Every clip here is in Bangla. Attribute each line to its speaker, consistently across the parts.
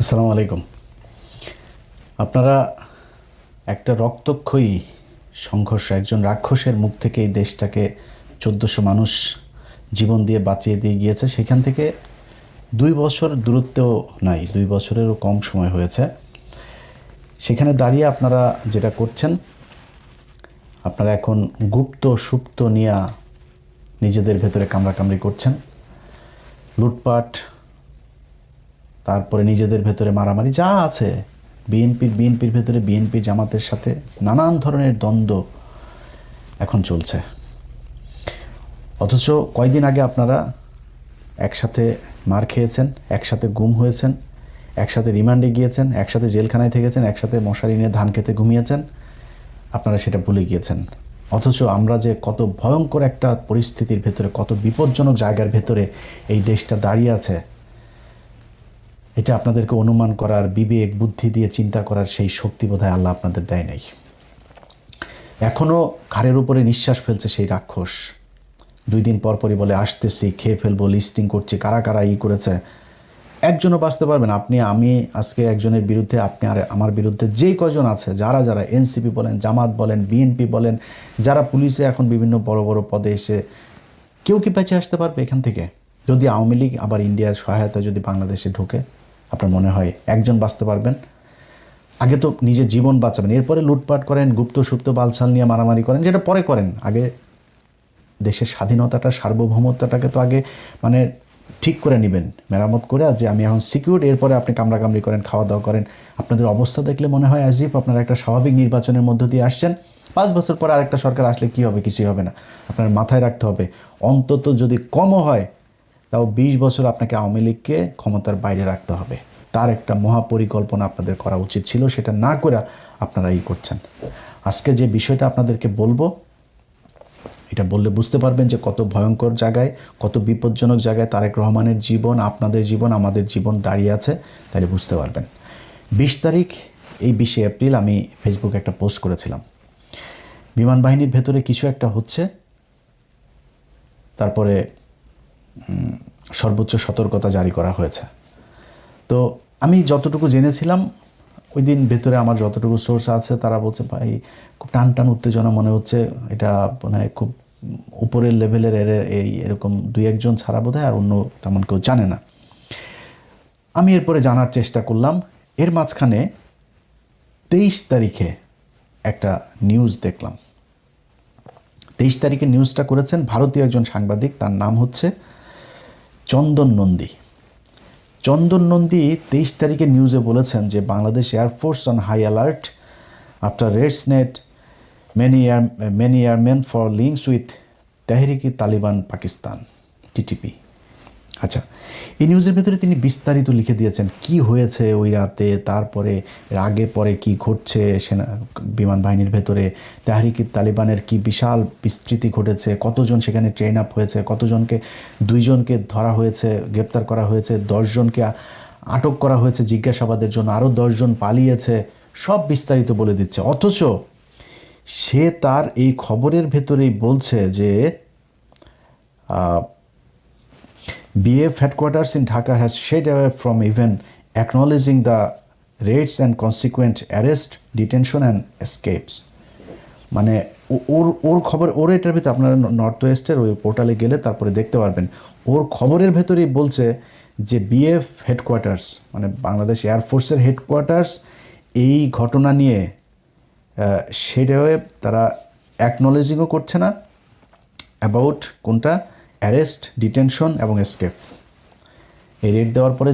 Speaker 1: আসসালামু আলাইকুম। আপনারা একটা রক্তক্ষয়ী সংঘর্ষ, একজন রাক্ষসের মুখ থেকে এই দেশটাকে ১৪০০ মানুষ জীবন দিয়ে বাঁচিয়ে দিয়ে গিয়েছে। সেখান থেকে ২ বছর দূরত্বেও নাই, ২ বছরেরও কম সময় হয়েছে। সেখানে দাঁড়িয়ে আপনারা যেটা করছেন, আপনারা এখন গুপ্ত সুপ্ত নিয়ে নিজেদের ভেতরে কামড়াকামড়ি করছেন, লুটপাট, তারপরে নিজেদের ভেতরে মারামারি যা আছে, বিএনপির ভেতরে বিএনপি জামাতের সাথে নানান ধরনের দ্বন্দ্ব এখন চলছে। অথচ কয়দিন আগে আপনারা একসাথে মার খেয়েছেন, একসাথে গুম হয়েছেন, একসাথে রিমান্ডে গিয়েছেন, একসাথে জেলখানায় থেকেছেন, একসাথে মশারি নিয়ে ধান খেতে ঘুমিয়েছেন। আপনারা সেটা ভুলে গিয়েছেন। অথচ আমরা যে কত ভয়ঙ্কর একটা পরিস্থিতির ভেতরে, কত বিপজ্জনক জায়গার ভেতরে এই দেশটা দাঁড়িয়ে আছে, এটা আপনাদেরকে অনুমান করার, বিবেক বুদ্ধি দিয়ে চিন্তা করার সেই শক্তি বোধহয় আল্লাহ আপনাদের দেয় নাই। এখনও ঘাড়ের উপরে নিঃশ্বাস ফেলছে সেই রাক্ষস। 2 দিন পর পরই বলে আসতেছি, খেয়ে ফেলবো, লিস্টিং করছি, কারা কারা করেছে। একজনও বাঁচতে পারবেন। আমি আজকে একজনের বিরুদ্ধে, আপনি আর আমার বিরুদ্ধে যেই কজন আছে, যারা যারা এনসিপি বলেন, জামাত বলেন, বিএনপি বলেন, যারা পুলিশে এখন বিভিন্ন বড় বড় পদে এসে, কেউ কি বেঁচে আসতে পারবে এখান থেকে? যদি আওয়ামী লীগ আবার ইন্ডিয়ার সহায়তায় যদি বাংলাদেশে ঢোকে, আপনার মনে হয় একজন বাঁচতে পারবেন? আগে তো নিজের জীবন বাঁচাবেন, এরপরে লুটপাট করেন, গুপ্ত সুপ্ত বালছাল নিয়ে মারামারি করেন, যেটা পরে করেন। আগে দেশের স্বাধীনতাটা, সার্বভৌমত্বটাকে তো আগে মানে ঠিক করে নেবেন, মেরামত করে, যে আমি এখন সিকিউর। এরপরে আপনি কামড়াকামড়ি করেন, খাওয়া দাওয়া করেন। আপনাদের অবস্থা দেখলে মনে হয় অ্যাজ ইফ আপনারা একটা স্বাভাবিক নির্বাচনের মধ্য দিয়ে আসছেন। 5 বছর পরে আরেকটা সরকার আসলে কী হবে? কিছুই হবে না। আপনার মাথায় রাখতে হবে, অন্তত যদি কমও হয় তাও 20 বছর আপনাকে আওয়ামী লীগকে ক্ষমতার বাইরে রাখতে হবে। তার একটা মহাপরিকল্পনা আপনাদের করা উচিত ছিল, সেটা না করে আপনারা করছেন। আজকে যে বিষয়টা আপনাদেরকে বলবো, এটা বললে বুঝতে পারবেন যে কত ভয়ঙ্কর জায়গায়, কত বিপজ্জনক জায়গায় তারেক রহমানের জীবন, আপনাদের জীবন, আমাদের জীবন দাঁড়িয়ে আছে। তাহলে বুঝতে পারবেন। 20 তারিখ, এই 20 এপ্রিল আমি ফেসবুকে একটা পোস্ট করেছিলাম, বিমান বাহিনীর ভেতরে কিছু একটা হচ্ছে, তারপরে সর্বোচ্চ সতর্কতা জারি করা হয়েছে। তো আমি যতটুকু জেনেছিলাম, ওই দিন ভেতরে আমার যতটুকু সোর্স আছে তারা বলছে, ভাই খুব টান টান উত্তেজনা মনে হচ্ছে, এটা মানে খুব উপরের লেভেলের এরকম 2-1 জন ছাড়া বোধহয় আর অন্য তেমন কেউ জানে না। আমি এরপরে জানার চেষ্টা করলাম। এর মাঝখানে 23 তারিখে একটা নিউজ দেখলাম। 23 তারিখে নিউজটা করেছেন ভারতীয় একজন সাংবাদিক, তার নাম হচ্ছে চন্দন নন্দী। চন্দন নন্দী 23 তারিখে নিউজে বলেছেন যে Bangladesh air force on high alert after raids net many airmen for links with Tehrik Taliban Pakistan, TTP. আচ্ছা, এই নিউজের ভেতরে তিনি বিস্তারিত লিখে দিয়েছেন কি হয়েছে ওই রাতে, তারপরে আগে পরে কি ঘটছে, সেনা বিমান বাহিনীর ভেতরে তেহরিকি তালিবানের কি বিশাল বিস্তৃতি ঘটেছে, কতজন সেখানে ট্রেন আপ হয়েছে, কতজনকে, 2 জনকে ধরা হয়েছে, গ্রেপ্তার করা হয়েছে, 10 জনকে আটক করা হয়েছে জিজ্ঞাসাবাদের জন্য, আরও 10 জন পালিয়েছে, সব বিস্তারিত বলে দিচ্ছে। অথচ সে তার এই খবরের ভেতরেই বলছে যে BF headquarters in Dhaka has shied away from even acknowledging the raids and consequent arrest, detention and escapes. মানে ওর খবর, ওর এটার ভিতরে আপনারা নর্থ ওয়েস্টের ওই পোর্টালে গেলে তারপরে দেখতে পারবেন, ওর খবরের ভেতরেই বলছে যে BF হেডকোয়ার্টার্স, মানে বাংলাদেশ এয়ারফোর্সের হেডকোয়ার্টার্স, এই ঘটনা নিয়ে সেটাও তারা অ্যাকনোলেজিংও করছে না অ্যাবাউট কোনটা, অ্যারেস্ট, ডিটেনশন এবং এসকেপ। এই রেড দেওয়ার পরে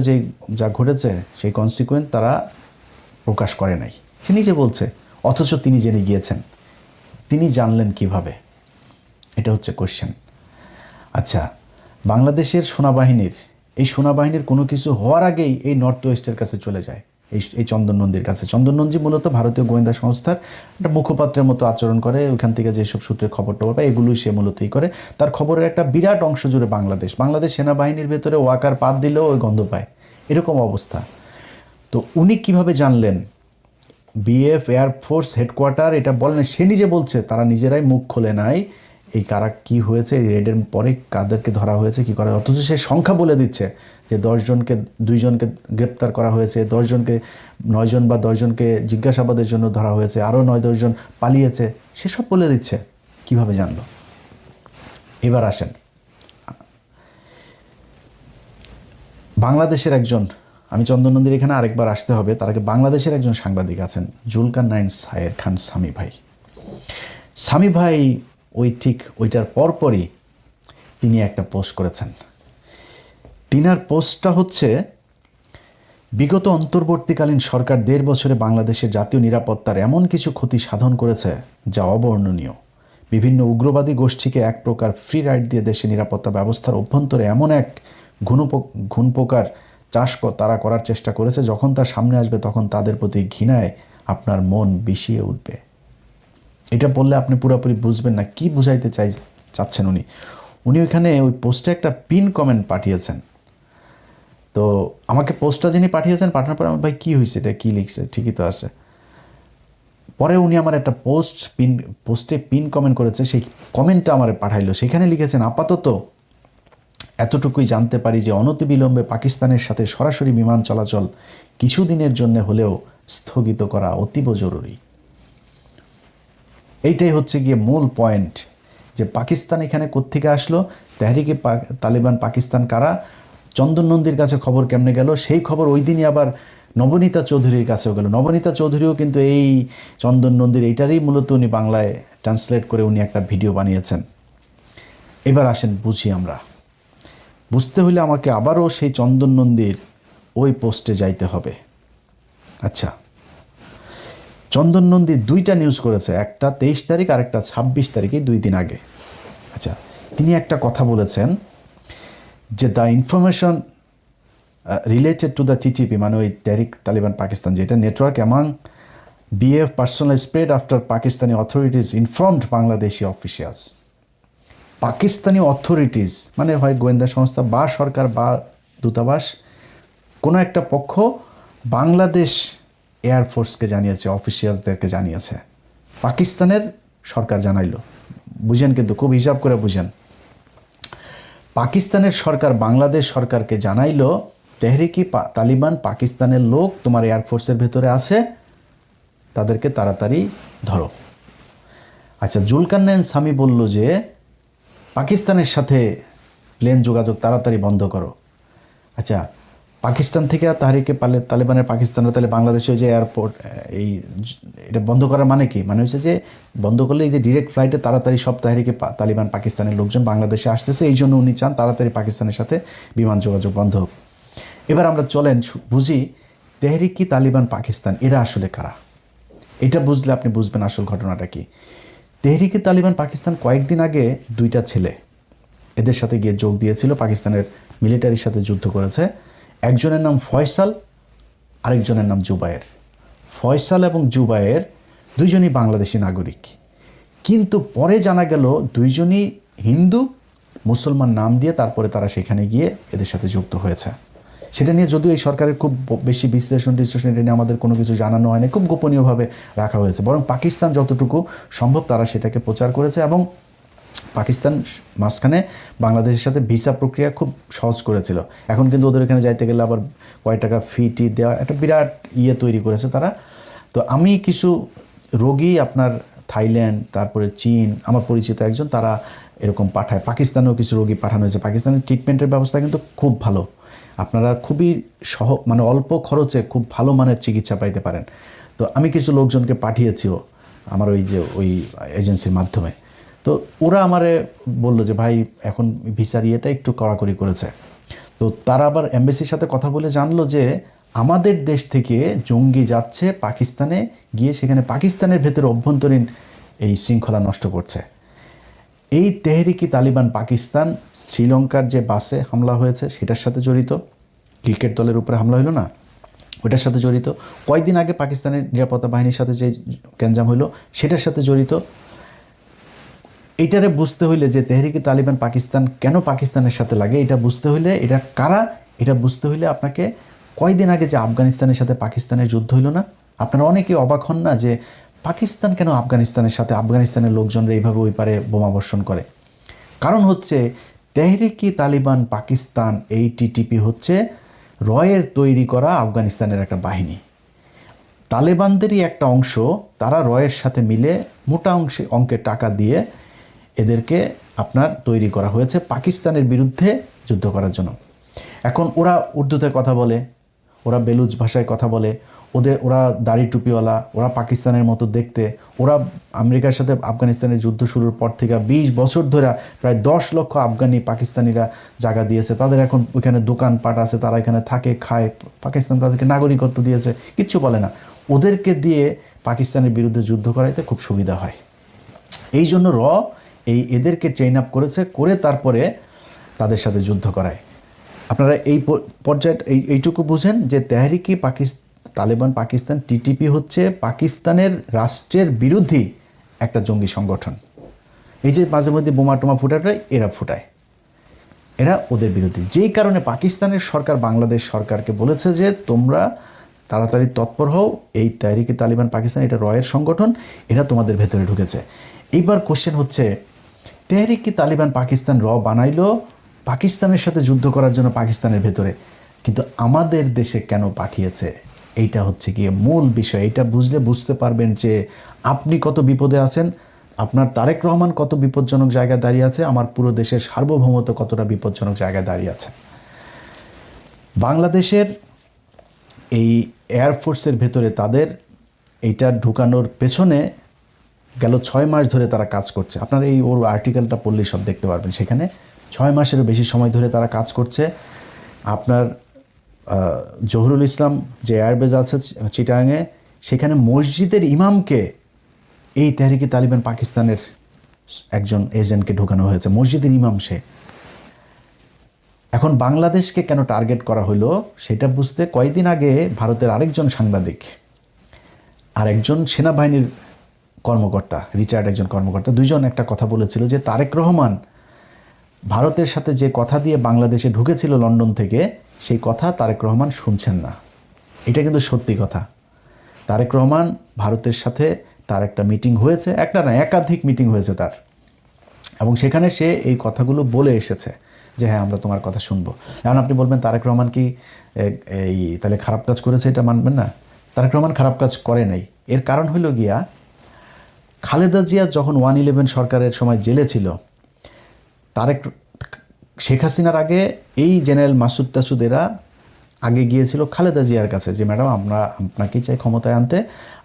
Speaker 1: যা ঘটেছে সেই কনসিকুয়েন্ট তারা প্রকাশ করে নাই, সে নিজে বলছে। অথচ তিনি জেনে গিয়েছেন। তিনি জানলেন কিভাবে? এটা হচ্ছে কোশ্চেন। আচ্ছা, বাংলাদেশের সেনাবাহিনীর কোনো কিছু হওয়ার আগেই এই নর্থ ওয়েস্টের কাছে চলে যায়, এই চন্দন নন্দীর কাছে। চন্দন নন্দী মূলত ভারতীয় গোয়েন্দা সংস্থার একটা মুখপাত্রের মতো আচরণ করে, ওইখান থেকে যেসব সূত্রের খবর টবর পায় এগুলোই সে মূলতই করে। তার খবরের একটা বিরাট অংশ জুড়ে বাংলাদেশ সেনাবাহিনীর ভেতরে ওয়াকার পাত দিলেও ওই গন্ধ পায়, এরকম অবস্থা। তো উনি কিভাবে জানলেন? BF এয়ারফোর্স হেডকোয়ার্টার এটা বলেন, সে নিজে বলছে, তারা নিজেরাই মুখ খোলে নাই এই কারা কি হয়েছে, এই রেডের পরে কাদেরকে ধরা হয়েছে, কি করা, অথচ সে সংখ্যা বলে দিচ্ছে যে 10 জনকে 2 জনকে গ্রেপ্তার করা হয়েছে, 10 জনকে 9 জন বা 10 জনকে জিজ্ঞাসাবাদের জন্য ধরা হয়েছে, আরও 9-10 জন পালিয়েছে, সেসব বলে দিচ্ছে। কিভাবে জানলো? এবার আসেন, বাংলাদেশের একজন, আমি চন্দন নন্দীর এখানে আরেকবার আসতে হবে, তার আগে বাংলাদেশের একজন সাংবাদিক আছেন, জুলকারনাইন সায়ের খান সামি ভাই। সামি ভাই ওইটার পরপরই তিনি একটা পোস্ট করেছেন। তিনার পোস্টটা হচ্ছে, বিগত অন্তর্বর্তীকালীন সরকার 1.5 বছরে বাংলাদেশের জাতীয় নিরাপত্তার এমন কিছু ক্ষতি সাধন করেছে যা অবর্ণনীয়। বিভিন্ন উগ্রবাদী গোষ্ঠীকে এক প্রকার ফ্রি রাইড দিয়ে দেশের নিরাপত্তা ব্যবস্থার অভ্যন্তরে এমন এক ঘুণপোকার চাষ তারা করার চেষ্টা করেছে, যখন তার সামনে আসবে তখন তাদের প্রতি ঘৃণায় আপনার মন বিষিয়ে উঠবে। এটা বললে আপনি পুরোপুরি বুঝবেন না কি বুঝাইতে চাচ্ছেন উনি। ওইখানে ওই পোস্টে একটা পিন কমেন্ট পাঠিয়েছেন। তো আমাকে পোস্টটা যিনি পাঠিয়েছেন, পাঠানোর পরে আমার, ভাই কী হয়েছে, এটা কী লিখছে, ঠিকই তো আছে। পরে উনি আমার একটা পোস্টে পিন কমেন্ট করেছে, সেই কমেন্টটা আমার পাঠাইলো। সেখানে লিখেছেন, আপাতত এতটুকুই জানতে পারি যে অনতিবিলম্বে পাকিস্তানের সাথে সরাসরি বিমান চলাচল কিছুদিনের জন্য হলেও স্থগিত করা অতীব জরুরি। এইটাই হচ্ছে গিয়ে মূল পয়েন্ট, যে পাকিস্তান এখানে কোত্থেকে আসলো, তেহরিকে তালিবান পাকিস্তান কারা, চন্দন নন্দীর কাছে খবর কেমনে গেল, সেই খবর ওই দিনই আবার নবনীতা চৌধুরীর কাছেও গেল। নবনীতা চৌধুরীও কিন্তু এই চন্দন নন্দীর এইটারই মূলত উনি বাংলায় ট্রান্সলেট করে উনি একটা ভিডিও বানিয়েছেন। এবার আসেন বুঝি আমরা। বুঝতে হলে আমাকে আবারও সেই চন্দন নন্দীর ওই পোস্টে যাইতে হবে। আচ্ছা, চন্দন নন্দী 2টা নিউজ করেছে, একটা 23 তারিখ আর একটা 26 তারিখে, 2 দিন আগে। আচ্ছা, তিনি একটা কথা বলেছেন যে the information related to the TTP, মানে ওই তেহরিক তালিবান পাকিস্তান, যেটা network among BF personal spread after Pakistani authorities informed Bangladeshi officials. Pakistani authorities মানে হয় গোয়েন্দা সংস্থা বা সরকার বা দূতাবাস, কোনো একটা পক্ষ বাংলাদেশ এয়ারফোর্সকে জানিয়েছে, অফিসিয়ালসদেরকে জানিয়েছে, পাকিস্তানের সরকার জানাইলো। বুঝেন, কিন্তু খুব হিসাব করে বুঝেন। পাকিস্তানের সরকার বাংলাদেশ সরকারকে জানাইলো, তেহরিকি তালিবান পাকিস্তানের লোক তোমার এয়ারফোর্সের ভেতরে আছে, তাদেরকে তাড়াতাড়ি ধরো। আচ্ছা, জুলকারনাইন সামি বলল যে পাকিস্তানের সাথে প্লেন যোগাযোগ তাড়াতাড়ি বন্ধ করো। আচ্ছা, পাকিস্তান থেকে তাহরিকে তালিবানের পাকিস্তানরা তাহলে বাংলাদেশে যে এয়ারপোর্ট এটা বন্ধ করার মানে কি? মানে হচ্ছে যে বন্ধ করলে এই যে ডিরেক্ট ফ্লাইটে তাড়াতাড়ি সব তাহরিকে তালিবান পাকিস্তানের লোকজন বাংলাদেশে আসতেছে, এই জন্য উনি চান তাড়াতাড়ি পাকিস্তানের সাথে বিমান যোগাযোগ বন্ধ হোক। এবার আমরা চলেন বুঝি তেহরিকি তালিবান পাকিস্তান এরা আসলে কারা। এটা বুঝলে আপনি বুঝবেন আসল ঘটনাটা কি। তেহরিকি তালিবান পাকিস্তান কয়েকদিন আগে 2টা ছেলে এদের সাথে গিয়ে যোগ দিয়েছিল, পাকিস্তানের মিলিটারির সাথে যুদ্ধ করেছে। একজনের নাম ফয়সাল, আরেকজনের নাম জুবায়ের। ফয়সাল এবং জুবায়ের 2জনই বাংলাদেশি নাগরিক, কিন্তু পরে জানা গেল 2জনই হিন্দু মুসলমান নাম দিয়ে তারপরে তারা সেখানে গিয়ে এদের সাথে যুক্ত হয়েছে। সেটা নিয়ে যদিও এই সরকারের খুব বেশি বিশ্লেষণ এটা নিয়ে আমাদের কোনো কিছু জানানো হয়নি, খুব গোপনীয়ভাবে রাখা হয়েছে। বরং পাকিস্তান যতটুকু সম্ভব তারা সেটাকে প্রচার করেছে, এবং পাকিস্তান মাঝখানে বাংলাদেশের সাথে ভিসা প্রক্রিয়া খুব সহজ করেছিল। এখন কিন্তু ওদের এখানে যাইতে গেলে আবার কয় টাকা ফি দেওয়া, একটা বিরাট তৈরি করেছে তারা। তো আমি কিছু রোগী আপনার থাইল্যান্ড, তারপরে চীন, আমার পরিচিত একজন, তারা এরকম পাঠায়। পাকিস্তানেও কিছু রোগী পাঠানো হয়েছে। পাকিস্তানের ট্রিটমেন্টের ব্যবস্থা কিন্তু খুব ভালো, আপনারা খুবই মানে অল্প খরচে খুব ভালো মানের চিকিৎসা পাইতে পারেন। তো আমি কিছু লোকজনকে পাঠিয়েছিও আমার ওই এজেন্সির মাধ্যমে। তো ওরা আমারে বললো যে ভাই এখন ভিসার ইয়েটা একটু কড়াকড়ি করেছে। তো তারা আবার এমবেসির সাথে কথা বলে জানলো যে আমাদের দেশ থেকে জঙ্গি যাচ্ছে পাকিস্তানে, গিয়ে সেখানে পাকিস্তানের ভেতরে অভ্যন্তরীণ এই শৃঙ্খলা নষ্ট করছে। এই তেহরিকি তালিবান পাকিস্তান শ্রীলঙ্কার যে বাসে হামলা হয়েছে সেটার সাথে জড়িত, ক্রিকেট দলের উপরে হামলা হলো না, ওটার সাথে জড়িত। কয়েকদিন আগে পাকিস্তানের নিরাপত্তা বাহিনীর সাথে যে গ্যাঞ্জাম হইলো সেটার সাথে জড়িত। এইটারে বুঝতে হইলে যে তেহরিকি তালিবান পাকিস্তান কেন পাকিস্তানের সাথে লাগে, এটা বুঝতে হইলে, এটা কারা, এটা বুঝতে হইলে আপনাকে কয়েকদিন আগে যে আফগানিস্তানের সাথে পাকিস্তানের যুদ্ধ হইল না, আপনারা অনেকেই অবাক হন না যে পাকিস্তান কেন আফগানিস্তানের সাথে, আফগানিস্তানের লোকজনরা এইভাবে ওই পারে বোমা বর্ষণ করে। কারণ হচ্ছে তেহরিকি তালিবান পাকিস্তান, এই টিটিপি হচ্ছে রয়ের তৈরি করা আফগানিস্তানের একটা বাহিনী। তালেবানদেরই একটা অংশ, তারা রয়ের সাথে মিলে মোটা অঙ্কের টাকা দিয়ে এদেরকে আপনার তৈরি করা হয়েছে পাকিস্তানের বিরুদ্ধে যুদ্ধ করার জন্য। এখন ওরা উর্দুতে কথা বলে, ওরা বেলুচ ভাষায় কথা বলে, ওরা দাড়ি টুপিওয়ালা, ওরা পাকিস্তানের মতো দেখতে। ওরা আমেরিকার সাথে আফগানিস্তানের যুদ্ধ শুরুর পর থেকে 20 বছর ধরে প্রায় 10 লক্ষ আফগানি পাকিস্তানিরা জায়গা দিয়েছে। তাদের এখন ওইখানে দোকানপাট আছে, তারা এখানে থাকে খায়। পাকিস্তান তাদেরকে নাগরিকত্ব দিয়েছে, কিচ্ছু বলে না। ওদেরকে দিয়ে পাকিস্তানের বিরুদ্ধে যুদ্ধ করাইতে খুব সুবিধা হয়। এই জন্য এদেরকে ট্রেন আপ করেছে, করে তারপরে তাদের সাথে যুদ্ধ করায়। আপনারা এই পর্যায়ে এইটুকু বুঝেন যে তেহরিকি তালেবান পাকিস্তান টিটিপি হচ্ছে পাকিস্তানের রাষ্ট্রের বিরোধী একটা জঙ্গি সংগঠন। এই যে মাঝে মধ্যে বোমা টোমা ফুটায়, এরা ওদের বিরোধী। যেই কারণে পাকিস্তানের সরকার বাংলাদেশ সরকারকে বলেছে যে তোমরা তাড়াতাড়ি তৎপর হও, এই তেহরিকি তালিবান পাকিস্তান এটা রয়ের সংগঠন, এরা তোমাদের ভেতরে ঢুকেছে। এইবার কোশ্চেন হচ্ছে, তেহরিকি তালিবান পাকিস্তান বানাইলো পাকিস্তানের সাথে যুদ্ধ করার জন্য পাকিস্তানের ভেতরে, কিন্তু আমাদের দেশে কেন পাঠিয়েছে? এইটা হচ্ছে গিয়ে মূল বিষয়। এটা বুঝতে পারবেন যে আপনি কত বিপদে আছেন, আপনার তারেক রহমান কত বিপজ্জনক জায়গায় দাঁড়িয়ে আছে, আমার পুরো দেশের সার্বভৌমত্ব কতটা বিপজ্জনক জায়গায় দাঁড়িয়ে আছে। বাংলাদেশের এই এয়ারফোর্সের ভেতরে তাদের এইটা ঢুকানোর পেছনে গেল 6 মাস ধরে তারা কাজ করছে। আপনারা ওর আর্টিকেলটা পড়লেই সব দেখতে পারবেন। সেখানে 6 মাসেরও বেশি সময় ধরে তারা কাজ করছে। আপনার জহুরুল ইসলাম যে এয়ারবেজ আছে চিটাগাংয়ে, সেখানে মসজিদের ইমামকে এই তেহরিকি তালিবান পাকিস্তানের একজন এজেন্টকে ঢোকানো হয়েছে। মসজিদের ইমাম সে। এখন বাংলাদেশকে কেন টার্গেট করা হলো সেটা বুঝতে কয়েকদিন আগে ভারতের আরেকজন সাংবাদিক আর একজন সেনাবাহিনীর কর্মকর্তা, রিটায়ার্ড একজন কর্মকর্তা, দুইজন একটা কথা বলেছিল যে তারেক রহমান ভারতের সাথে যে কথা দিয়ে বাংলাদেশে ঢুকেছিল লন্ডন থেকে, সেই কথা তারেক রহমান শুনছেন না। এটা কিন্তু সত্যি কথা। তারেক রহমান ভারতের সাথে তার একটা মিটিং হয়েছে, একটা না একাধিক মিটিং হয়েছে তার, এবং সেখানে সে এই কথাগুলো বলে এসেছে যে হ্যাঁ আমরা তোমার কথা শুনবো। এখন আপনি বলবেন তারেক রহমান কি তাহলে খারাপ কাজ করেছে, এটা মানবেন না? তারেক রহমান খারাপ কাজ করে নাই। এর কারণ হলো গিয়া, খালেদা জিয়া যখন 111 সরকারের সময় জেলে ছিল, শেখ হাসিনার আগে এই জেনারেল মাসুদ টাসুদেরা আগে গিয়েছিল খালেদা জিয়ার কাছে যে ম্যাডাম আমরা আপনাকেই চাই ক্ষমতায় আনতে,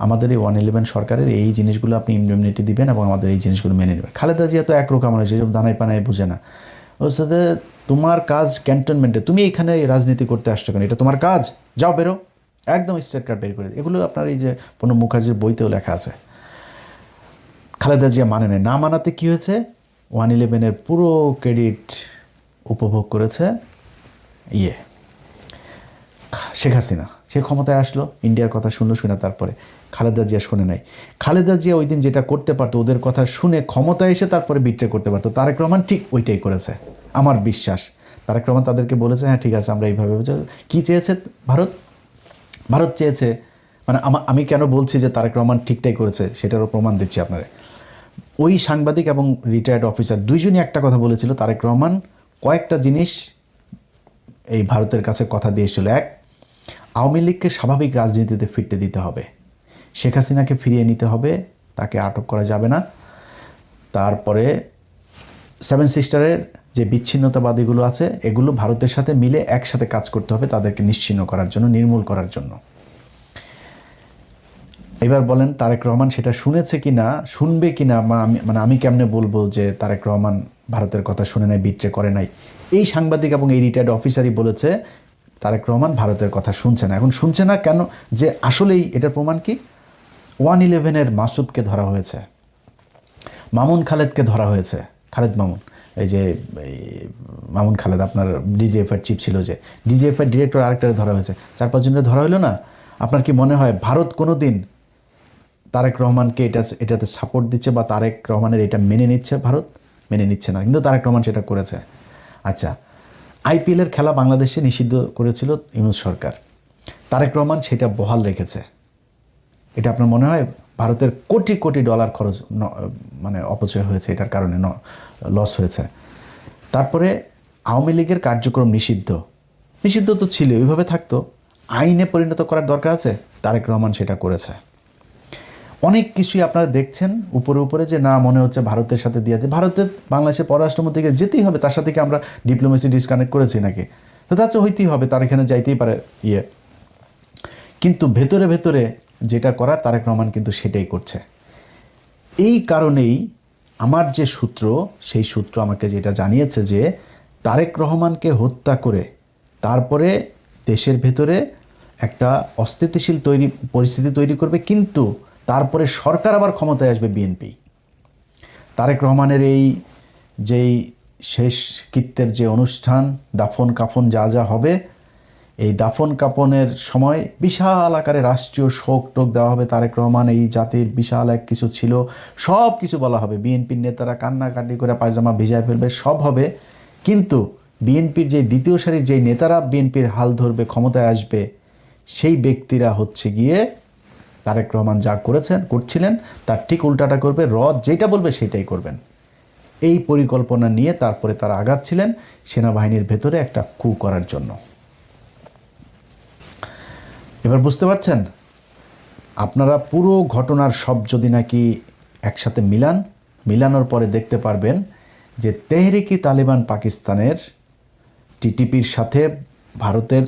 Speaker 1: আমাদের এই 111 সরকারের এই জিনিসগুলো আপনি ইমডিউনিটি দিবেন এবং আমাদের এই জিনিসগুলো মেনে নেবেন। খালেদা জিয়া তো একরকম মানুষ, যেসব দানায় পানায় বুঝে না। ওর সাথে তোমার কাজ ক্যান্টনমেন্টে, তুমি এখানে রাজনীতি করতে আসছো কেন? এটা তোমার কাজ, যাও বেরো, একদম স্ট্রেট কাট বের করে। এগুলো আপনার এই যে প্রণব মুখার্জির বইতেও লেখা আছে। খালেদা জিয়া মানে নেয়, না মানাতে কী হয়েছে, 111 পুরো ক্রেডিট উপভোগ করেছে শেখ হাসিনা। সে ক্ষমতায় আসলো, ইন্ডিয়ার কথা শুনলো, শুনে তারপরে খালেদা জিয়া শুনে নাই। খালেদা জিয়া ওই দিন যেটা করতে পারতো, ওদের কথা শুনে ক্ষমতায় এসে তারপরে বিট্রে করতে পারতো। তারেক রহমান ঠিক ওইটাই করেছে আমার বিশ্বাস। তারেক রহমান তাদেরকে বলেছে হ্যাঁ ঠিক আছে আমরা এইভাবে, কী চেয়েছে ভারত চেয়েছে, মানে আমি কেন বলছি যে তারেক রহমান ঠিকটাই করেছে সেটারও প্রমাণ দিচ্ছি আপনারা। ওই সাংবাদিক এবং রিটায়ার্ড অফিসার দুইজনই একটা কথা বলেছিল, তারেক রহমান কয়েকটা জিনিস এই ভারতের কাছে কথা দিয়েছিল। এক, আওয়ামী লীগকে স্বাভাবিক রাজনীতিতে ফিরতে দিতে হবে, শেখ হাসিনাকে ফিরিয়ে নিতে হবে, তাকে আটক করা যাবে না। তারপরে 7 সিস্টারের যে বিচ্ছিন্নতাবাদীগুলো আছে, এগুলো ভারতের সাথে মিলে একসাথে কাজ করতে হবে তাদেরকে নিশ্চিহ্ন করার জন্য, নির্মূল করার জন্য। এবার বলেন তারেক রহমান সেটা শুনেছে কি না, শুনবে কি না, মানে আমি কেমনে বলবো যে তারেক রহমান ভারতের কথা শুনে নাই, বিট্রে করে নাই? এই সাংবাদিক এবং এই রিটায়ার্ড অফিসারই বলেছে তারেক রহমান ভারতের কথা শুনছে না। এখন শুনছে না কেন, যে আসলেই এটার প্রমাণ কি, 111 মাসুদকে ধরা হয়েছে, মামুন খালেদকে ধরা হয়েছে, খালেদ মামুন, এই যে মামুন খালেদ আপনার ডিজিএফআই চিফ ছিল, যে ডিজিএফআই ডিরেক্টর আরেকটা ধরা হয়েছে, 4-5 জনের ধরা হলো না? আপনার কি মনে হয় ভারত কোনো দিন তারেক রহমানকে এটাতে সাপোর্ট দিচ্ছে বা তারেক রহমানের এটা মেনে নিচ্ছে? ভারত মেনে নিচ্ছে না, কিন্তু তারেক রহমান সেটা করেছে। আচ্ছা, আইপিএলের খেলা বাংলাদেশে নিষিদ্ধ করেছিল ইউনূস সরকার, তারেক রহমান সেটা বহাল রেখেছে। এটা আপনার মনে হয় ভারতের কোটি কোটি ডলার খরচ মানে অপচয় হয়েছে, এটার কারণে লস হয়েছে? তারপরে আওয়ামী লীগের কার্যক্রম নিষিদ্ধ নিষিদ্ধ তো ছিল, ওইভাবে থাকতো, আইনে পরিণত করার দরকার আছে, তারেক রহমান সেটা করেছে। অনেক কিছুই আপনারা দেখছেন উপরে উপরে যে না মনে হচ্ছে ভারতের সাথে দিয়ে ভারতের বাংলাদেশের পররাষ্ট্রমন্ত্রীকে যেতেই হবে, তার সাথে কি আমরা ডিপ্লোমেসি ডিসকানেক্ট করেছি নাকি? তো তার তো হইতেই হবে, তার এখানে যাইতেই পারে কিন্তু ভেতরে ভেতরে যেটা করার তারেক রহমান কিন্তু সেটাই করছে। এই কারণেই আমার যে সূত্র, সেই সূত্র আমাকে যেটা জানিয়েছে যে তারেক রহমানকে হত্যা করে তারপরে দেশের ভেতরে একটা অস্থিতিশীল পরিস্থিতি তৈরি করবে, কিন্তু তারপরে সরকার আবার ক্ষমতায় আসবে বিএনপি। তারেক রহমানের এই যেই শেষ কৃত্যের যে অনুষ্ঠান, দাফন কাফন যা যা হবে, এই দাফন কাফনের সময় বিশাল আকারে রাষ্ট্রীয় শোক টোক দেওয়া হবে। তারেক রহমান এই জাতির বিশাল এক কিছু ছিল, সব কিছু বলা হবে। বিএনপির নেতারা কান্নাকাটি করে পায়জামা ভিজায় ফেলবে, সব হবে। কিন্তু বিএনপির যে দ্বিতীয় সারির যেই নেতারা বিএনপির হাল ধরবে, ক্ষমতায় আসবে, সেই ব্যক্তিরা হচ্ছে গিয়ে তারেক রহমান যা করছিলেন তার ঠিক উল্টাটা করবে। যেটা বলবে সেটাই করবেন, এই পরিকল্পনা নিয়ে তারপরে তারা আগাচ্ছিলেন সেনাবাহিনীর ভেতরে একটা কু করার জন্য। এবার বুঝতে পারছেন? আপনারা পুরো ঘটনার সব যদি নাকি একসাথে মিলানোর পরে দেখতে পারবেন যে তেহরিকি তালিবান পাকিস্তানের টিটিপির সাথে ভারতের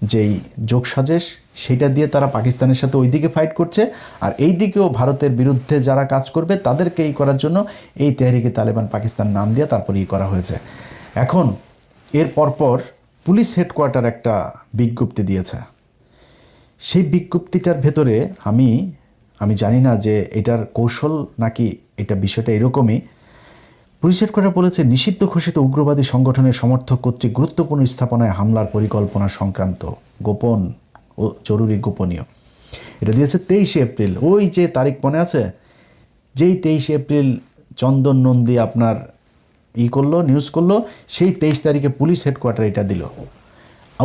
Speaker 1: যেই যোগসাজেশ, সেটা দিয়ে তারা পাকিস্তানের সাথে ওইদিকে ফাইট করছে, আর এই দিকেও ভারতের বিরুদ্ধে যারা কাজ করবে তাদেরকে এই করার জন্য এই তেহরিকি তালিবান পাকিস্তান নাম দিয়ে তারপরে করা হয়েছে। এখন এর পরপর পুলিশ হেডকোয়ার্টার একটা বিজ্ঞপ্তি দিয়েছে। সেই বিজ্ঞপ্তিটার ভেতরে আমি জানি না যে এটার কৌশল নাকি এটা বিষয়টা এরকমই। পুলিশ হেডকোয়ার্টার বলেছে, নিষিদ্ধ ঘোষিত উগ্রবাদী সংগঠনের সমর্থক কর্তৃক গুরুত্বপূর্ণ স্থাপনায় হামলার পরিকল্পনা সংক্রান্ত গোপন ও জরুরি গোপনীয়। এটা দিয়েছে 23 এপ্রিল। ওই যে তারিখ মনে আছে, যেই 23 এপ্রিল চন্দন নন্দী আপনার নিউজ করলো, সেই 23 তারিখে পুলিশ হেডকোয়ার্টার এটা দিল।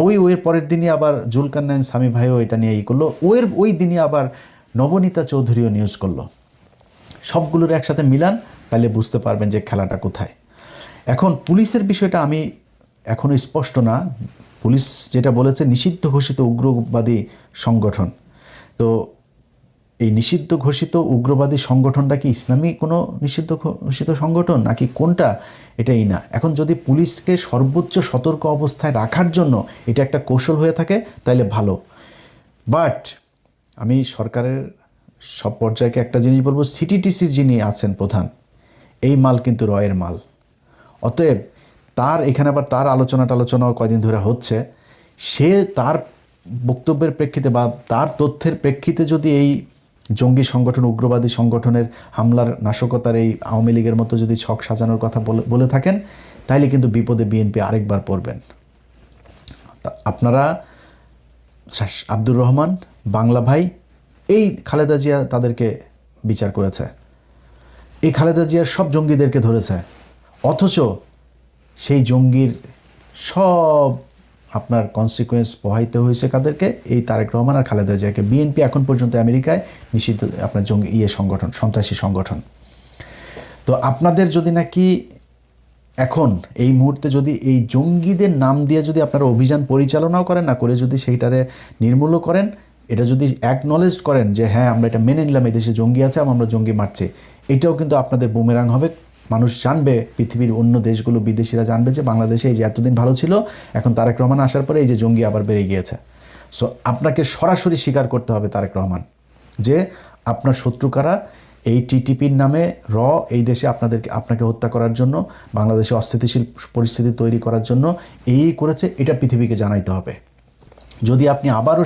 Speaker 1: ওর পরের দিনই আবার জুলকারনাইন স্বামী ভাইও এটা নিয়ে করলো। ওই দিনই আবার নবনীতা চৌধুরীও নিউজ করলো। সবগুলোর একসাথে মিলান, তাহলে বুঝতে পারবেন যে খেলাটা কোথায়। এখন পুলিশের বিষয়টা আমি এখনও স্পষ্ট না। পুলিশ যেটা বলেছে নিষিদ্ধ ঘোষিত উগ্রবাদী সংগঠন, তো এই নিষিদ্ধ ঘোষিত উগ্রবাদী সংগঠনটা কি ইসলামী কোনো নিষিদ্ধ ঘোষিত সংগঠন নাকি কোনটা, এটাই না। এখন যদি পুলিশকে সর্বোচ্চ সতর্ক অবস্থায় রাখার জন্য এটা একটা কৌশল হয়ে থাকে তাহলে ভালো। বাট আমি সরকারের সব পর্যায়কে একটা জিনিস বলবো, সিটিটিসির যিনি আছেন প্রধান, এই মাল কিন্তু রয়ের মাল। অতএব তার এখানে আবার তার আলোচনাও কয়দিন ধরে হচ্ছে, সে তার বক্তব্যের প্রেক্ষিতে বা তার তথ্যের প্রেক্ষিতে যদি এই জঙ্গি সংগঠন, উগ্রবাদী সংগঠনের হামলার নাশকতার এই আওয়ামী লীগের মতো যদি ছক সাজানোর কথা বলে থাকেন, তাইলে কিন্তু বিপদে বিএনপি আরেকবার পড়বেন। আপনারা আব্দুর রহমান, বাংলা ভাই, এই খালেদা জিয়া তাদেরকে বিচার করেছে, এই খালেদা জিয়ার সব জঙ্গিদেরকে ধরেছে, অথচ সেই জঙ্গির সব আপনার কনসিকুয়েন্স পোহাইতে হয়েছে কাদেরকে? এই তারেক রহমান আর খালেদা জিয়াকে। বিএনপি এখন পর্যন্ত আমেরিকায় নিষিদ্ধ আপনার জঙ্গি সংগঠন, সন্ত্রাসী সংগঠন। তো আপনাদের যদি নাকি এখন এই মুহূর্তে যদি এই জঙ্গিদের নাম দিয়ে যদি আপনারা অভিযান পরিচালনাও করেন, না করে যদি সেইটারে নির্মূলও করেন, এটা যদি অ্যাকনলেজ করেন যে হ্যাঁ আমরা এটা মেনে নিলাম, এই দেশে জঙ্গি আছে, আমরা জঙ্গি মারছি, এটাও কিন্তু আপনাদের বুমেরাং হবে। মানুষ জানবে, পৃথিবীর অন্য দেশগুলো, বিদেশিরা জানবে যে বাংলাদেশে এই যে এতদিন ভালো ছিল, এখন তারেক রহমান আসার পরে এই যে জঙ্গি আবার বেড়ে গিয়েছে। সো আপনাকে সরাসরি স্বীকার করতে হবে তারেক রহমান যে আপনার শত্রু কারা। এই টিটিপির নামে এই দেশে আপনাকে হত্যা করার জন্য, বাংলাদেশে অস্থিতিশীল পরিস্থিতি তৈরি করার জন্য এই করেছে, এটা পৃথিবীকে জানাইতে হবে। যদি আপনি আবারও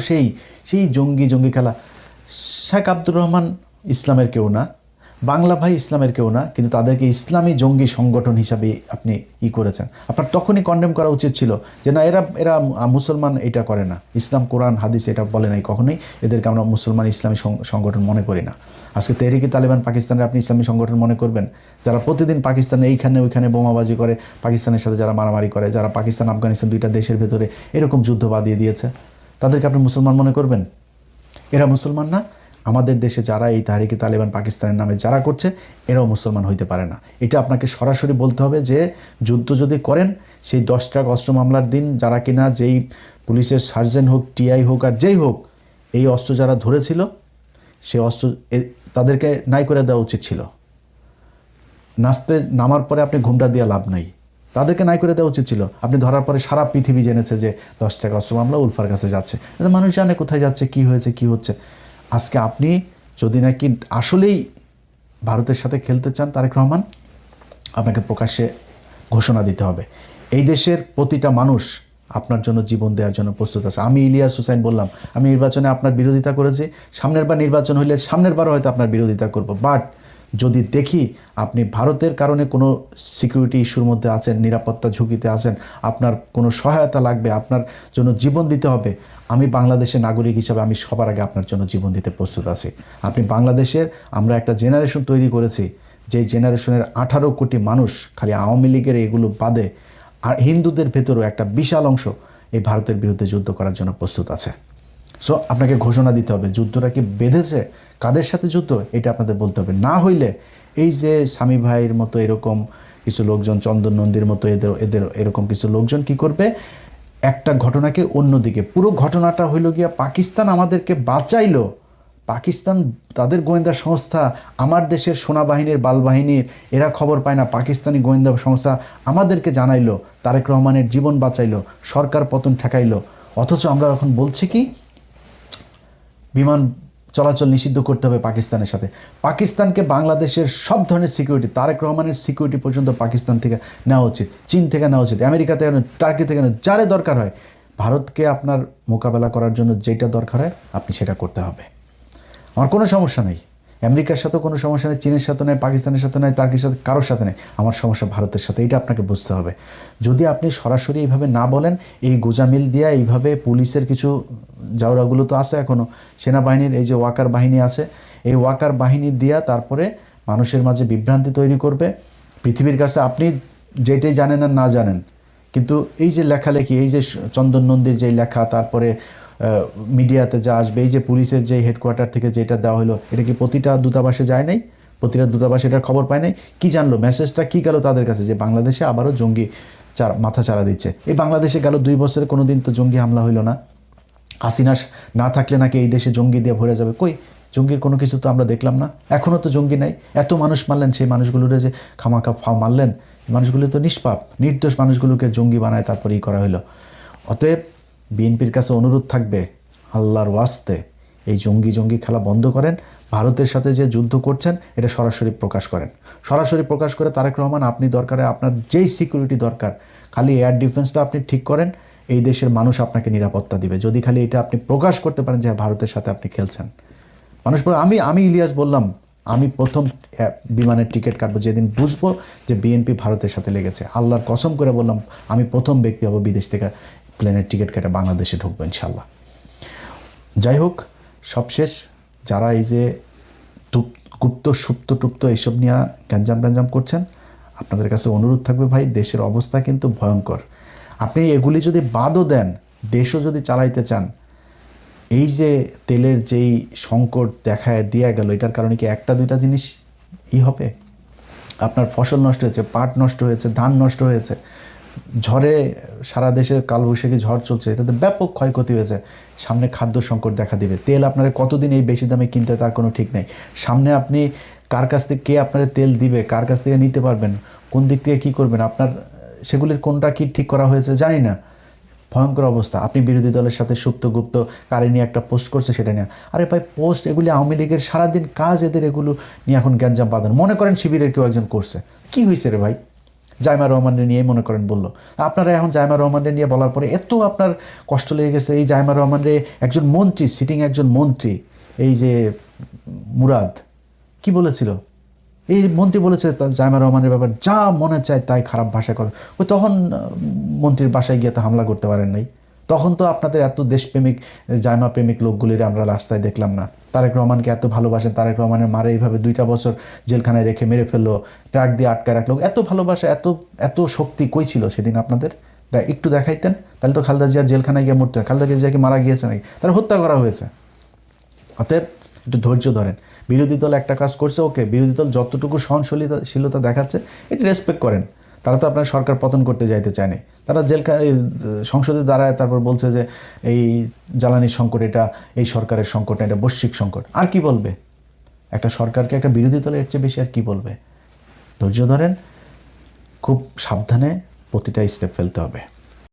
Speaker 1: সেই জঙ্গি খেলা, শেখ আব্দুর রহমান ইসলামের কেউ না, বাংলা ভাই ইসলামের কেউ না, কিন্তু তাদেরকে ইসলামী জঙ্গি সংগঠন হিসাবে আপনি করেছেন। আপনার তখনই কন্ডেম করা উচিত ছিল যে না, এরা মুসলমান, এটা করে না, ইসলাম কোরআন হাদিস এটা বলে নাই কখনোই, এদেরকে আমরা মুসলমান ইসলামী সংগঠন মনে করি না। আজকে তেহরিকি তালিবান পাকিস্তানের আপনি ইসলামী সংগঠন মনে করবেন? যারা প্রতিদিন পাকিস্তানে এইখানে ওইখানে বোমাবাজি করে, পাকিস্তানের সাথে যারা মারামারি করে, যারা পাকিস্তান আফগানিস্তান দুইটা দেশের ভেতরে এরকম যুদ্ধ বাঁধিয়ে দিয়েছে, তাদেরকে আপনি মুসলমান মনে করবেন? এরা মুসলমান না। আমাদের দেশে যারা এই তাহরিকে তালেবান পাকিস্তানের নামে যারা করছে এরাও মুসলমান হইতে পারে না। এটা আপনাকে সরাসরি বলতে হবে যে যুদ্ধ যদি করেন সেই 10 ট্রাক অস্ত্র মামলার দিন যারা কিনা যেই পুলিশের সার্জেন্ট হোক, টিআই হোক আর যেই হোক, এই অস্ত্র যারা ধরেছিল সেই অস্ত্র তাদেরকে নাই করে দেওয়া উচিত ছিল। নাচতে নামার পরে আপনি ঘুমটা দিয়ে লাভ নাই, তাদেরকে নাই করে দেওয়া উচিত ছিল। আপনি ধরার পরে সারা পৃথিবী জেনেছে যে 10 টাকা অস্ত্র মামলা উলফার কাছে যাচ্ছে, মানুষ জানে কোথায় যাচ্ছে, কি হয়েছে, কি হচ্ছে। আজকে আপনি যদি নাকি আসলেই ভারতের সাথে খেলতে চান তারেক রহমান, আপনাকে প্রকাশ্যে ঘোষণা দিতে হবে এই দেশের প্রতিটা মানুষ আপনার জন্য জীবন দেওয়ার জন্য প্রস্তুত আছে। আমি ইলিয়াস হুসাইন বললাম, আমি নির্বাচনে আপনার বিরোধিতা করেছি, সামনের বার নির্বাচন হইলে সামনের বারও হয়তো আপনার বিরোধিতা করব। বাট যদি দেখি আপনি ভারতের কারণে কোনো সিকিউরিটি ইস্যুর মধ্যে আছেন, নিরাপত্তা ঝুঁকিতে আছেন, আপনার কোনো সহায়তা লাগবে, আপনার জন্য জীবন দিতে হবে, আমি বাংলাদেশের নাগরিক হিসাবে আমি সবার আগে আপনার জন্য জীবন দিতে প্রস্তুত আছি। আপনি বাংলাদেশের, আমরা একটা জেনারেশন তৈরি করেছি, যে জেনারেশনের 18 কোটি মানুষ খালি আওয়ামী লীগের এগুলো বাদে আর হিন্দুদের ভেতরেও একটা বিশাল অংশ এই ভারতের বিরুদ্ধে যুদ্ধ করার জন্য প্রস্তুত আছে। সো আপনাকে ঘোষণা দিতে হবে যুদ্ধটা কি বেঁধেছে, কাদের সাথে যুদ্ধ, এটা আপনাদের বলতে হবে। না হইলে এই যে স্বামী ভাইয়ের মতো এরকম কিছু লোকজন, চন্দন নন্দীর মতো এদের এরকম কিছু লোকজন কি করবে, একটা ঘটনাকে অন্যদিকে, পুরো ঘটনাটা হইল গিয়া পাকিস্তান আমাদেরকে বাঁচাইলো, পাকিস্তান তাদের গোয়েন্দা সংস্থা আমার দেশের সেনাবাহিনীর বালবাহিনীর এরা খবর পায় না, পাকিস্তানি গোয়েন্দা সংস্থা আমাদেরকে জানাইলো, তারেক রহমানের জীবন বাঁচাইলো, সরকার পতন ঠেকাইলো। অথচ আমরা এখন বলছি কি বিমান চলাচল নিষিদ্ধ করতে হবে পাকিস্তানের সাথে। পাকিস্তানকে বাংলাদেশের সব ধরনের সিকিউরিটি, তারেক রহমানের সিকিউরিটি পর্যন্ত পাকিস্তান থেকে নেওয়া উচিত, চীন থেকে নেওয়া উচিত, আমেরিকা থেকে, টার্কি থেকে, যারে দরকার হয়। ভারতকে আপনার মোকাবেলা করার জন্য যেটা দরকার হয় আপনি সেটা করতে হবে। আমার কোনো সমস্যা নেই, আমেরিকার সাথেও কোনো সমস্যা নেই, চীনের সাথে নেই, পাকিস্তানের সাথে নেই, টার্কির সাথে, কারোর সাথে নেই। আমার সমস্যা ভারতের সাথে, এটা আপনাকে বুঝতে হবে। যদি আপনি সরাসরি এইভাবে না বলেন, এই গোজামিল দিয়া এইভাবে পুলিশের কিছু জাউরাগুলো তো আছে এখনও, সেনাবাহিনীর এই যে ওয়াকার বাহিনী আছে, এই ওয়াকার বাহিনী দিয়া তারপরে মানুষের মাঝে বিভ্রান্তি তৈরি করবে পৃথিবীর কাছে। আপনি যেটাই জানেন আর না জানেন, কিন্তু এই যে লেখালেখি, এই যে চন্দন নন্দীর যেই লেখা, তারপরে মিডিয়াতে যা আসবে, এই যে পুলিশের যে হেডকোয়ার্টার থেকে যেটা দেওয়া হলো, এটা কি প্রতিটা দূতাবাসে যায় নাই? প্রতিটা দূতাবাসে এটার খবর পায় নাই? কি জানলো, মেসেজটা কি গেল তাদের কাছে যে বাংলাদেশে আবারও জঙ্গি মাথা চারা দিচ্ছে? এই বাংলাদেশে গেল 2 বছরে কোনো দিন তো জঙ্গি হামলা হইল না। হাসিনা না থাকলে নাকি এই দেশে জঙ্গি দিয়ে ভরে যাবে, কই জঙ্গির কোনো কিছু তো আমরা দেখলাম না, এখনও তো জঙ্গি নাই। এত মানুষ মারলেন, সেই মানুষগুলোর যে খামাখা মারলেন, মানুষগুলো তো নিষ্পাপ, নির্দোষ মানুষগুলোকে জঙ্গি বানায় তারপরে করা হলো। অতএব বিএনপির কাছে অনুরোধ থাকবে, আল্লাহর ওয়াস্তে এই জঙ্গি খেলা বন্ধ করেন। ভারতের সাথে যে যুদ্ধ করছেন এটা সরাসরি প্রকাশ করেন, সরাসরি প্রকাশ করে তারেক রহমান আপনি দরকারে আপনার যেই সিকিউরিটি দরকার, খালি এয়ার ডিফেন্সটা আপনি ঠিক করেন, এই দেশের মানুষ আপনাকে নিরাপত্তা দিবে। যদি খালি এটা আপনি প্রকাশ করতে পারেন যে ভারতের সাথে আপনি খেলছেন, মানুষ আমি ইলিয়াস বললাম, আমি প্রথম বিমানের টিকিট কাটবো যেদিন বুঝবো যে বিএনপি ভারতের সাথে লেগেছে। আল্লাহর কসম করে বললাম, আমি প্রথম ব্যক্তি হব বিদেশ থেকে প্লেনের টিকিট কেটে বাংলাদেশে ঢুকবো ইনশাল্লাহ। যাই হোক, সবশেষ যারা এই যে গুপ্ত সুপ্ত টুপ্ত এইসব নিয়ে গ্যাঞ্জাম করছেন, আপনাদের কাছে অনুরোধ থাকবে ভাই, দেশের অবস্থা কিন্তু ভয়ঙ্কর। আপনি এগুলি যদি বাদও দেন, দেশও যদি চালাইতে চান, এই যে তেলের যেই সংকট দেখায় দিয়ে গেল, এটার কারণে কি 1-2টা জিনিস হবে? আপনার ফসল নষ্ট হয়েছে, পাট নষ্ট হয়েছে, ধান নষ্ট হয়েছে, ঝড়ে সারা দেশে কালবৈশাখী ঝড় চলছে, এটাতে ব্যাপক ক্ষয়ক্ষতি হয়েছে। সামনে খাদ্য সংকট দেখা দিবে। তেল আপনারা কতদিন এই বেশি দামে কিনতে তার কোনো ঠিক নেই। সামনে আপনি কার কাছ থেকে কে আপনারা তেল দিবে, কার কাছ থেকে নিতে পারবেন, কোন দিক থেকে কী করবেন, আপনার সেগুলির কোনটা কি ঠিক করা হয়েছে জানি না। ভয়ঙ্কর অবস্থা। আপনি বিরোধী দলের সাথে সুপ্ত গুপ্ত কারে নিয়ে একটা পোস্ট করছে, সেটা নিয়ে, আরে ভাই পোস্ট এগুলি আওয়ামী লীগের সারাদিন কাজ, এদের এগুলো নিয়ে এখন গ্যাঞ্জাম বাঁধান। মনে করেন শিবিরের কেউ একজন করছে, কি হয়েছে রে ভাই, জাইমা রহমানের নিয়েই মনে করেন বললো, আপনারা এখন জাইমা রহমানের নিয়ে বলার পরে এত আপনার কষ্ট লেগে গেছে। এই জাইমা রহমানের একজন মন্ত্রী, সিটিং একজন মন্ত্রী, এই যে মুরাদ কি বলেছিল, এই মন্ত্রী বলেছে জাইমা রহমানের ব্যাপার যা মনে চায় তাই খারাপ ভাষায় কথা। ওই তখন মন্ত্রীর বাসায় গিয়ে তো হামলা করতে পারেন নাই? তখন তো আপনাদের এত দেশপ্রেমিক জাইমা প্রেমিক লোকগুলির আমরা রাস্তায় দেখলাম না। তারেক রহমানকে এত ভালোবাসেন, তারেক রহমানের মারে এইভাবে 2টা বছর জেলখানায় রেখে মেরে ফেললো, ট্রাক দিয়ে আটকায় রাখলো, এত ভালোবাসা, এত শক্তি কই ছিল সেদিন আপনাদের? একটু দেখাইতেন, তাহলে তো খালেদা জিয়ার জেলখানায় গিয়ে মরতে হয়। খালেদা জিয়াকে মারা গিয়েছে নাকি, তারা হত্যা করা হয়েছে। অতএব একটু ধৈর্য ধরেন। বিরোধী দল একটা কাজ করছে, ওকে, বিরোধী দল যতটুকু সহনশীলতা দেখাচ্ছে এটা রেসপেক্ট করেন। তারা তো আপনার সরকার পতন করতে যাইতে চায়নি। তারা সংসদে দাঁড়ায় তারপর বলছে যে এই জ্বালানির সংকট, এটা এই সরকারের সংকট না, এটা বৈশ্বিক সংকট। আর কি বলবে একটা সরকারকে, একটা বিরোধী দলের চেয়ে বেশি আর কি বলবে? ধৈর্য ধরেন, খুব সাবধানে প্রতিটা স্টেপ ফেলতে হবে।